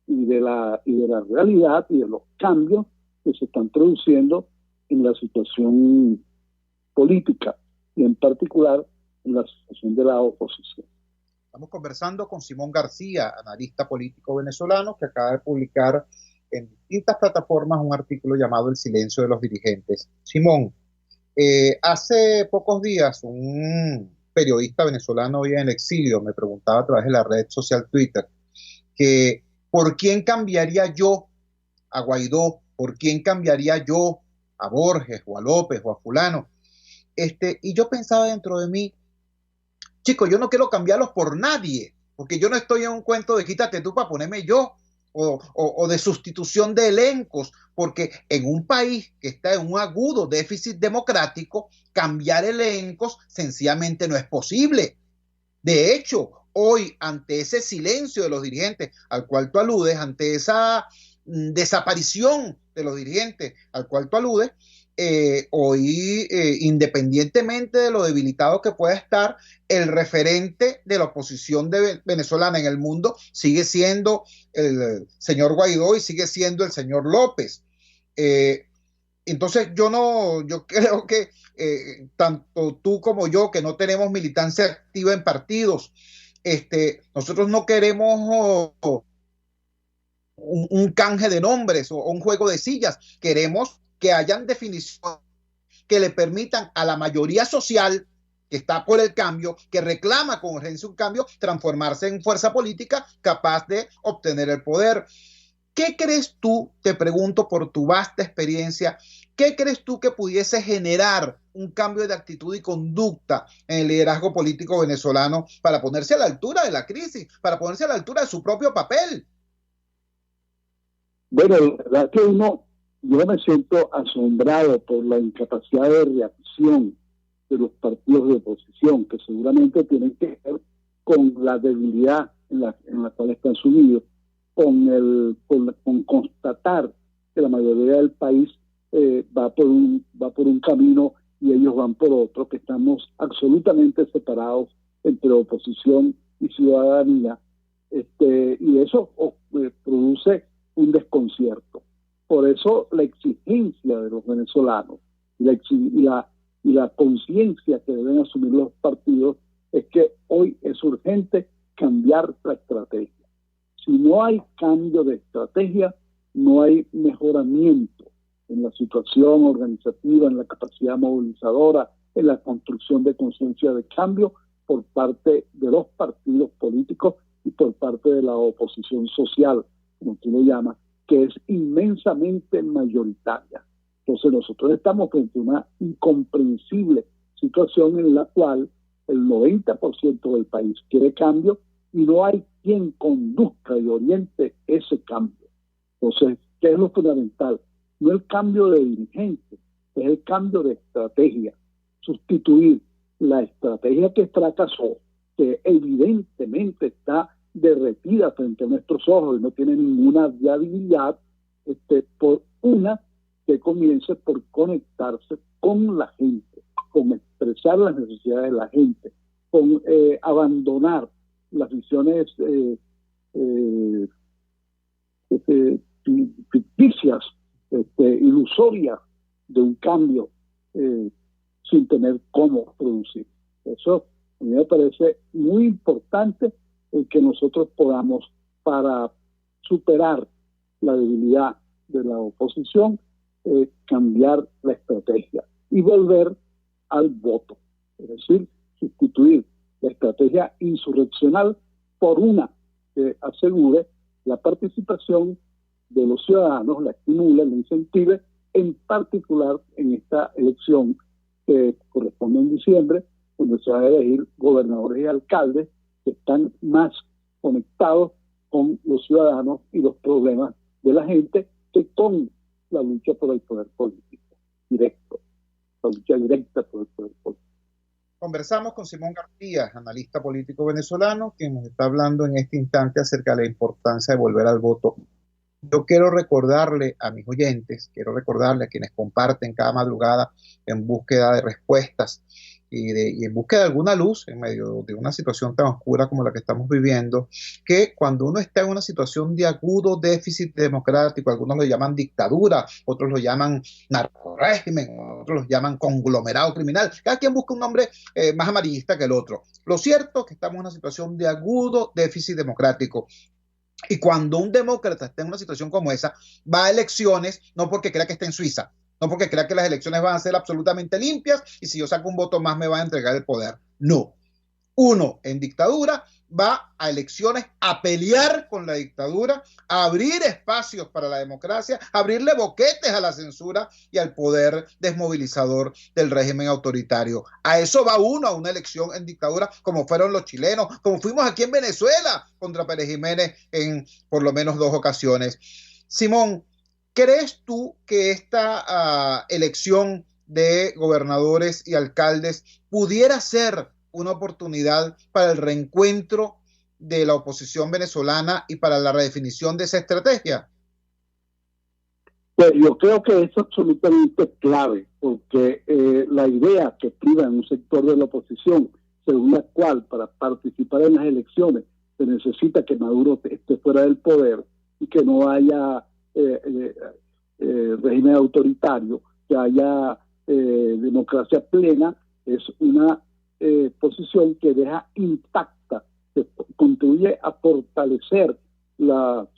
y de la realidad y de los cambios que se están produciendo en la situación política y en particular en la situación de la oposición. Estamos conversando con Simón García, analista político venezolano, que acaba de publicar en distintas plataformas un artículo llamado El silencio de los dirigentes. Simón, hace pocos días un periodista venezolano hoy en el exilio me preguntaba a través de la red social Twitter que ¿por quién cambiaría yo a Guaidó? ¿Por quién cambiaría yo a Borges o a López o a fulano? Y yo pensaba dentro de mí, chicos, yo no quiero cambiarlos por nadie, porque yo no estoy en un cuento de quítate tú para ponerme yo, o de sustitución de elencos, porque en un país que está en un agudo déficit democrático, cambiar elencos sencillamente no es posible. De hecho, hoy, ante ese silencio de los dirigentes al cual tú aludes, ante esa desaparición de los dirigentes al cual tú aludes, hoy, independientemente de lo debilitado que pueda estar, el referente de la oposición venezolana en el mundo sigue siendo el señor Guaidó y sigue siendo el señor López. Entonces yo creo que tanto tú como yo, que no tenemos militancia activa en partidos, nosotros no queremos un canje de nombres o un juego de sillas. Queremos que hayan definiciones que le permitan a la mayoría social que está por el cambio, que reclama con urgencia un cambio, transformarse en fuerza política capaz de obtener el poder. ¿Qué crees tú, te pregunto por tu vasta experiencia, qué crees tú que pudiese generar un cambio de actitud y conducta en el liderazgo político venezolano para ponerse a la altura de la crisis, para ponerse a la altura de su propio papel? Bueno, la verdad que yo me siento asombrado por la incapacidad de reacción de los partidos de oposición, que seguramente tienen que ver con la debilidad en la cual están sumidos, con constatar que la mayoría del país va por un camino y ellos van por otro, que estamos absolutamente separados entre oposición y ciudadanía, y eso produce un desconcierto. Por eso la exigencia de los venezolanos y la conciencia que deben asumir los partidos es que hoy es urgente cambiar la estrategia. Si no hay cambio de estrategia, no hay mejoramiento en la situación organizativa, en la capacidad movilizadora, en la construcción de conciencia de cambio por parte de los partidos políticos y por parte de la oposición social, como tú lo llamas, que es inmensamente mayoritaria. Entonces nosotros estamos frente a una incomprensible situación en la cual el 90% del país quiere cambio y no hay quien conduzca y oriente ese cambio. Entonces, ¿qué es lo fundamental? No el cambio de dirigente, es el cambio de estrategia. Sustituir la estrategia que fracasó, que evidentemente está derretida frente a nuestros ojos y no tiene ninguna viabilidad, por una que comience por conectarse con la gente, con expresar las necesidades de la gente, con abandonar las visiones ficticias, ilusorias de un cambio sin tener cómo producir. Eso a mí me parece muy importante que nosotros podamos, para superar la debilidad de la oposición, cambiar la estrategia y volver al voto, es decir, sustituir la estrategia insurreccional por una que asegure la participación de los ciudadanos, la estimule, la incentive, en particular en esta elección que corresponde en diciembre, donde se van a elegir gobernadores y alcaldes que están más conectados con los ciudadanos y los problemas de la gente que con la lucha por el poder político directo, la lucha directa por el poder político. Conversamos con Simón García, analista político venezolano, quien nos está hablando en este instante acerca de la importancia de volver al voto. Yo quiero recordarle a mis oyentes, quiero recordarle a quienes comparten cada madrugada en búsqueda de respuestas y en búsqueda de alguna luz en medio de una situación tan oscura como la que estamos viviendo, que cuando uno está en una situación de agudo déficit democrático, algunos lo llaman dictadura, otros lo llaman narcorrégimen, otros lo llaman conglomerado criminal, cada quien busca un nombre más amarillista que el otro. Lo cierto es que estamos en una situación de agudo déficit democrático. Y cuando un demócrata está en una situación como esa, va a elecciones no porque crea que está en Suiza, no porque crea que las elecciones van a ser absolutamente limpias y si yo saco un voto más me va a entregar el poder. No. Uno en dictadura va a elecciones a pelear con la dictadura, a abrir espacios para la democracia, a abrirle boquetes a la censura y al poder desmovilizador del régimen autoritario. A eso va uno a una elección en dictadura, como fueron los chilenos, como fuimos aquí en Venezuela contra Pérez Jiménez en por lo menos 2 ocasiones. Simón, ¿crees tú que esta elección de gobernadores y alcaldes pudiera ser una oportunidad para el reencuentro de la oposición venezolana y para la redefinición de esa estrategia? Pues yo creo que es absolutamente clave, porque la idea que priva en un sector de la oposición, según la cual para participar en las elecciones se necesita que Maduro esté fuera del poder y que no haya régimen autoritario, que haya democracia plena, es una posición que deja intacta, que contribuye a fortalecer los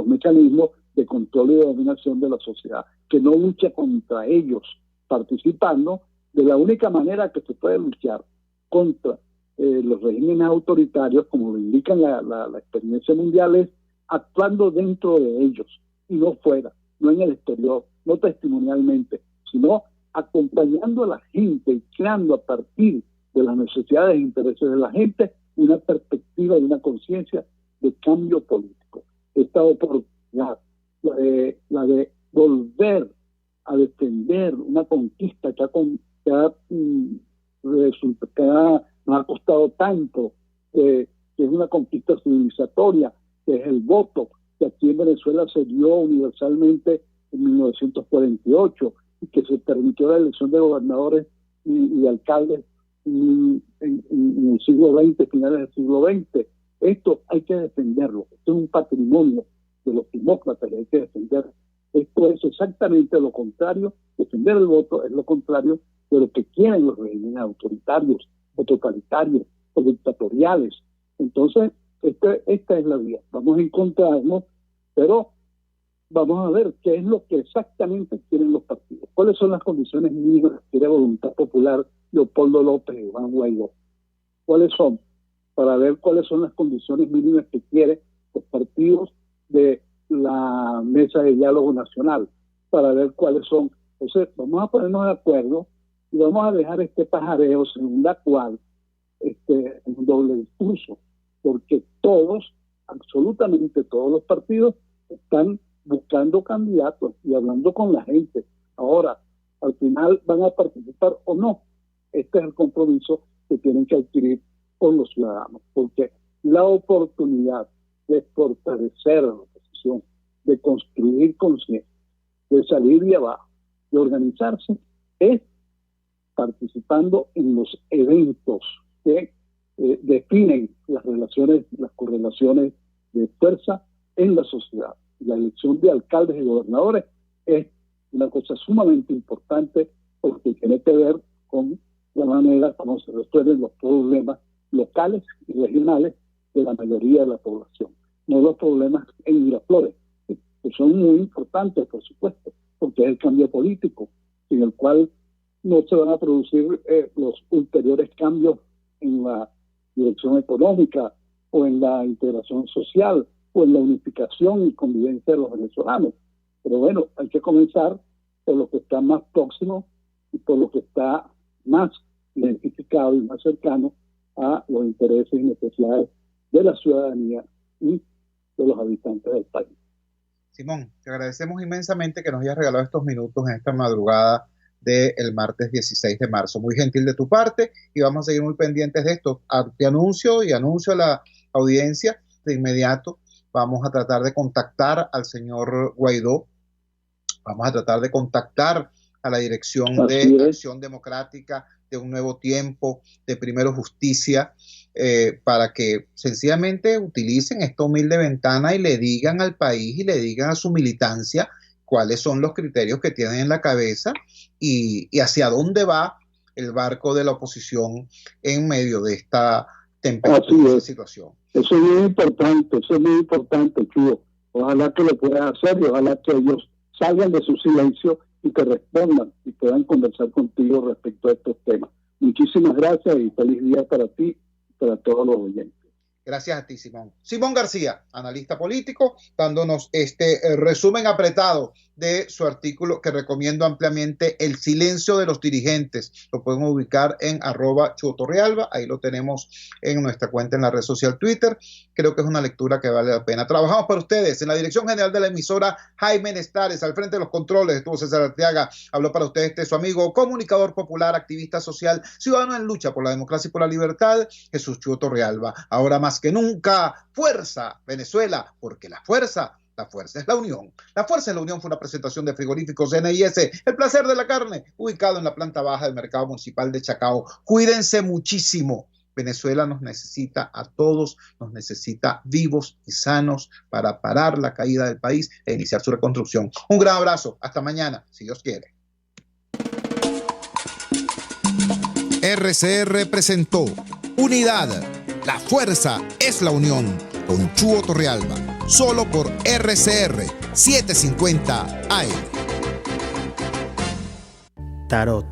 mecanismos de control y de dominación de la sociedad, que no lucha contra ellos participando de la única manera que se puede luchar contra los regímenes autoritarios, como lo indican la experiencia mundial, es actuando dentro de ellos y no fuera, no en el exterior, no testimonialmente, sino acompañando a la gente y creando a partir de las necesidades e intereses de la gente una perspectiva y una conciencia de cambio político. Esta oportunidad, la de volver a defender una conquista nos ha costado tanto, que es una conquista civilizatoria, que es el voto, que aquí en Venezuela se dio universalmente en 1948 y que se permitió la elección de gobernadores y alcaldes en el siglo XX, finales del siglo XX. Esto hay que defenderlo. Esto es un patrimonio de los demócratas que hay que defender. Esto es exactamente lo contrario. Defender el voto es lo contrario de lo que quieren los regímenes autoritarios o totalitarios o dictatoriales. Entonces, esta es la vía. Vamos a encontrarnos, pero vamos a ver qué es lo que exactamente quieren los partidos. ¿Cuáles son las condiciones mínimas que quiere Voluntad Popular, Leopoldo López y Juan Guaidó? ¿Cuáles son? Para ver cuáles son las condiciones mínimas que quieren los partidos de la Mesa de Diálogo Nacional, para ver cuáles son. Entonces, vamos a ponernos de acuerdo y vamos a dejar este pajareo según la cual un doble discurso, porque todos, absolutamente todos los partidos están buscando candidatos y hablando con la gente. Ahora, al final van a participar o no. Este es el compromiso que tienen que adquirir con los ciudadanos, porque la oportunidad de fortalecer la oposición, de construir conciencia, de salir de abajo, de organizarse, es participando en los eventos que definen las relaciones, las correlaciones de fuerza en la sociedad. La elección de alcaldes y gobernadores es una cosa sumamente importante porque tiene que ver con la manera como se resuelven los problemas locales y regionales de la mayoría de la población, no los problemas en Miraflores, que son muy importantes, por supuesto, porque es el cambio político, en el cual no se van a producir los ulteriores cambios en la dirección económica o en la integración social o en la unificación y convivencia de los venezolanos. Pero bueno, hay que comenzar por lo que está más próximo y por lo que está más identificado y más cercano a los intereses y necesidades de la ciudadanía y de los habitantes del país. Simón, te agradecemos inmensamente que nos hayas regalado estos minutos en esta madrugada del martes 16 de marzo. Muy gentil de tu parte y vamos a seguir muy pendientes de esto. Te anuncio a la audiencia de inmediato. Vamos a tratar de contactar al señor Guaidó. Vamos a tratar de contactar a la Dirección de Acción Democrática, de Un Nuevo Tiempo, de Primero Justicia, para que sencillamente utilicen esta humilde ventana y le digan al país y le digan a su militancia cuáles son los criterios que tienen en la cabeza y hacia dónde va el barco de la oposición en medio de esta tempestuosa situación. Eso es muy importante, Chugo. Ojalá que lo puedan hacer y ojalá que ellos salgan de su silencio y que respondan y puedan conversar contigo respecto a estos temas. Muchísimas gracias y feliz día para ti y para todos los oyentes. Gracias a ti, Simón. Simón García, analista político, dándonos este resumen apretado de su artículo que recomiendo ampliamente, El silencio de los dirigentes. Lo pueden ubicar en @chuotorrealba, ahí lo tenemos en nuestra cuenta en la red social Twitter. Creo que es una lectura que vale la pena. Trabajamos para ustedes en la dirección general de la emisora, Jaime Nestares, al frente de los controles estuvo César Arteaga, habló para ustedes su amigo, comunicador popular, activista social, ciudadano en lucha por la democracia y por la libertad, Jesús Chuo Torrealba. Ahora más que nunca, fuerza Venezuela, porque la fuerza la fuerza es la unión. La fuerza es la unión fue una presentación de Frigoríficos NIS, el placer de la carne, ubicado en la planta baja del Mercado Municipal de Chacao. Cuídense muchísimo. Venezuela nos necesita a todos, nos necesita vivos y sanos para parar la caída del país e iniciar su reconstrucción. Un gran abrazo, hasta mañana, si Dios quiere. RCR presentó Unidad, la fuerza es la unión, con Chuo Torrealba, solo por RCR 750 AM. Tarot.